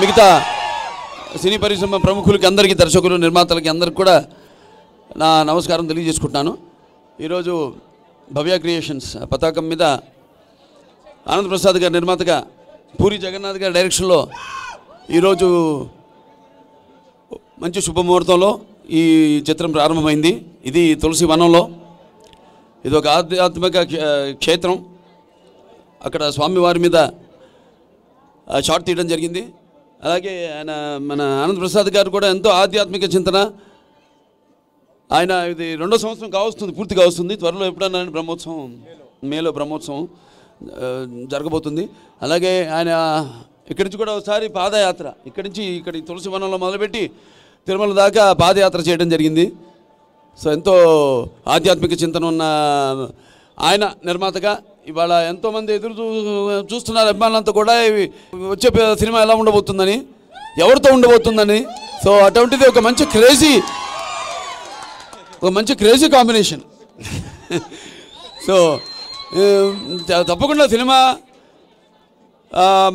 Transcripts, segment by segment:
మిగతా సినీ పరిశ్రమ ప్రముఖులకి అందరికీ, దర్శకులు, నిర్మాతలకి అందరికి కూడా నా నమస్కారం తెలియజేసుకుంటున్నాను. ఈరోజు భవ్య క్రియేషన్స్ పతాకం మీద ఆనంద్ ప్రసాద్ గారి నిర్మాతగా పూరి జగన్నాథ్ గారి డైరెక్షన్లో ఈరోజు మంచి శుభముహూర్తంలో ఈ చిత్రం ప్రారంభమైంది. ఇది తులసి వనంలో, ఇది ఒక ఆధ్యాత్మిక క్షేత్రం. అక్కడ స్వామివారి మీద షాట్ తీయడం జరిగింది. అలాగే మన ఆనంద్ ప్రసాద్ గారు కూడా ఎంతో ఆధ్యాత్మిక చింతన. ఆయన ఇది 2వ సంవత్సరం కావస్తుంది, పూర్తిగా వస్తుంది. త్వరలో ఎప్పుడన్నా బ్రహ్మోత్సవం, మేలో బ్రహ్మోత్సవం జరగబోతుంది. అలాగే ఆయన ఇక్కడి నుంచి కూడా ఒకసారి పాదయాత్ర, ఇక్కడి తులసి వనంలో మొదలుపెట్టి తిరుమల దాకా పాదయాత్ర చేయడం జరిగింది. సో ఎంతో ఆధ్యాత్మిక చింతన ఉన్న ఆయన నిర్మాతగా ఇవాళ ఎంతోమంది ఎదురు చూస్తున్నారు, అభిమానులంతా కూడా వచ్చే సినిమా ఎలా ఉండబోతుందని, ఎవరితో ఉండబోతుందని. సో అటువంటిది ఒక మంచి క్రేజీ కాంబినేషన్. సో తప్పకుండా సినిమా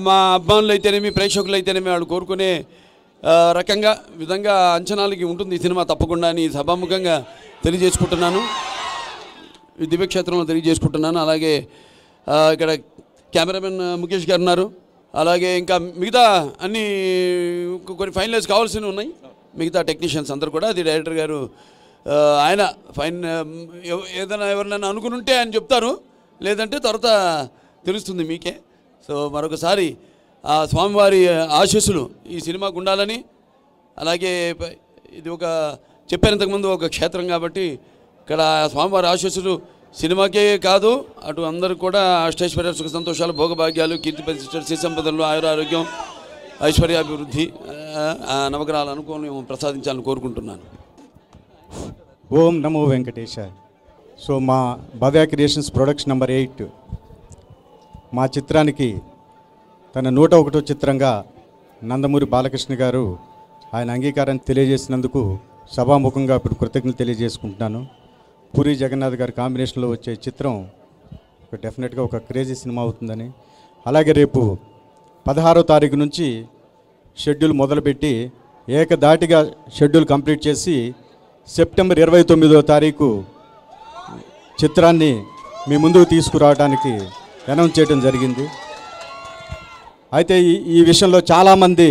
మా అభిమానులు అయితేనేమి, ప్రేక్షకులు అయితేనేమి వాళ్ళు కోరుకునే విధంగా అంచనాలకి ఉంటుంది ఈ సినిమా తప్పకుండా అని సభాముఖంగా తెలియజేసుకుంటున్నాను, ఈ దివ్యక్షేత్రంలో తెలియజేసుకుంటున్నాను. అలాగే ఇక్కడ కెమెరామెన్ ముఖేష్ గారు ఉన్నారు. అలాగే ఇంకా మిగతా కొన్ని ఫైనలైజ్ కావాల్సినవి ఉన్నాయి. మిగతా టెక్నీషియన్స్ అందరూ కూడా, అది డైరెక్టర్ గారు ఆయన ఏదైనా ఎవరినైనా అనుకుని ఉంటే ఆయన చెప్తారు, లేదంటే తర్వాత తెలుస్తుంది మీకే. సో మరొకసారి ఆ స్వామివారి ఆశీస్సులు ఈ సినిమాకు ఉండాలని, అలాగే ఇది చెప్పాను ఇంతకుముందు ఒక క్షేత్రం కాబట్టి ఇక్కడ స్వామివారి ఆశీస్సులు సినిమాకే కాదు, అటు అందరూ కూడా అష్టైశ్వర్య, సుఖ సంతోషాలు, భోగభాగ్యాలు, కీర్తి ప్రతిష్టలు, శ్రీ సంపదలు, ఆయురారోగ్యం, ఐశ్వర్యాభివృద్ధి, నవగ్రహాల అనుకూలం ప్రసాదించాలని కోరుకుంటున్నాను. ఓం నమో వెంకటేశ. సో మా భవ్య క్రియేషన్స్ ప్రొడక్షన్ నెంబర్ 8 మా చిత్రానికి తన 101వ చిత్రంగా నందమూరి బాలకృష్ణ గారు ఆయన అంగీకారాన్ని తెలియజేసినందుకు సభాముఖంగా ఇప్పుడు కృతజ్ఞతలు తెలియజేసుకుంటున్నాను. పూరి జగన్నాథ్ గారి కాంబినేషన్లో వచ్చే చిత్రం డెఫినెట్గా ఒక క్రేజీ సినిమా అవుతుందని, అలాగే రేపు 16వ తారీఖు నుంచి షెడ్యూల్ మొదలుపెట్టి ఏకధాటిగా షెడ్యూల్ కంప్లీట్ చేసి సెప్టెంబర్ 29వ తారీఖు చిత్రాన్ని మీ ముందుకు తీసుకురావడానికి అనౌన్స్ చేయడం జరిగింది. అయితే ఈ విషయంలో చాలామంది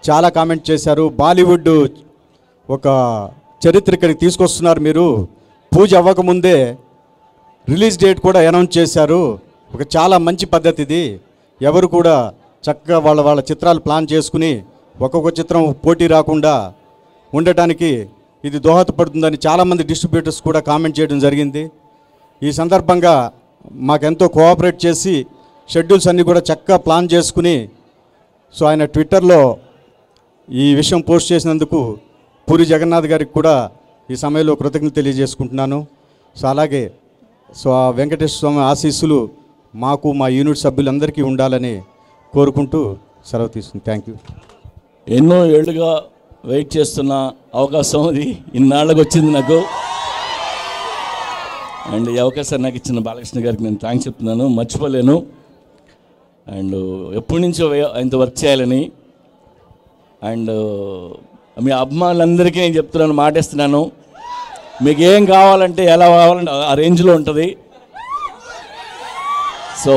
చాలా కామెంట్ చేశారు. బాలీవుడ్ ఒక చరిత్ర ఇక్కడికి తీసుకొస్తున్నారు, మీరు పూజ అవ్వకముందే రిలీజ్ డేట్ కూడా అనౌన్స్ చేశారు, ఒక చాలా మంచి పద్ధతి ఇది. ఎవరు కూడా చక్కగా వాళ్ళ చిత్రాలు ప్లాన్ చేసుకుని ఒక్కొక్క చిత్రం పోటీ రాకుండా ఉండటానికి ఇది దోహదపడుతుందని చాలామంది డిస్ట్రిబ్యూటర్స్ కూడా కామెంట్ చేయడం జరిగింది. ఈ సందర్భంగా మాకెంతో కోఆపరేట్ చేసి షెడ్యూల్స్ అన్నీ కూడా చక్కగా ప్లాన్ చేసుకుని, సో ఆయన ట్విట్టర్లో ఈ విషయం పోస్ట్ చేసినందుకు పూరి జగన్నాథ్ గారికి కూడా ఈ సమయంలో కృతజ్ఞత తెలియజేసుకుంటున్నాను. సో అలాగే ఆ వెంకటేశ్వర స్వామి ఆశీస్సులు మాకు, మా యూనిట్ సభ్యులందరికీ ఉండాలని కోరుకుంటూ సెలవు తీసుకుంది. Thank you. ఎన్నో ఏళ్ళుగా వెయిట్ చేస్తున్న అవకాశం ఇది ఇన్నాళ్ళకి వచ్చింది నాకు. అండ్ ఈ అవకాశాన్ని నాకు ఇచ్చిన బాలకృష్ణ గారికి నేను థ్యాంక్స్ చెప్తున్నాను, మర్చిపోలేను. అండ్ ఎప్పటి నుంచో ఆయనతో వర్క్ చేయాలని. అండ్ మీ అభిమానులందరికీ నేను చెప్తున్నాను, మాటిస్తున్నాను, మీకు ఏం కావాలంటే ఎలా కావాలంటే ఆ రేంజ్లో ఉంటుంది. సో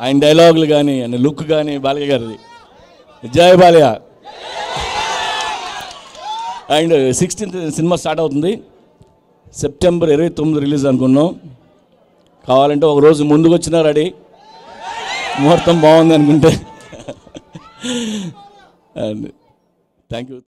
ఆయన డైలాగులు కానీ, ఆయన లుక్ కానీ బాలయ్య గారిది. జై Balayya. And 16th cinema start అవుతుంది. సెప్టెంబర్ 29 రిలీజ్ అనుకున్నాం. కావాలంటే ఒక రోజు ముందుకు వచ్చినా రెడీ, ముహూర్తం బాగుంది అనుకుంటే. And thank you.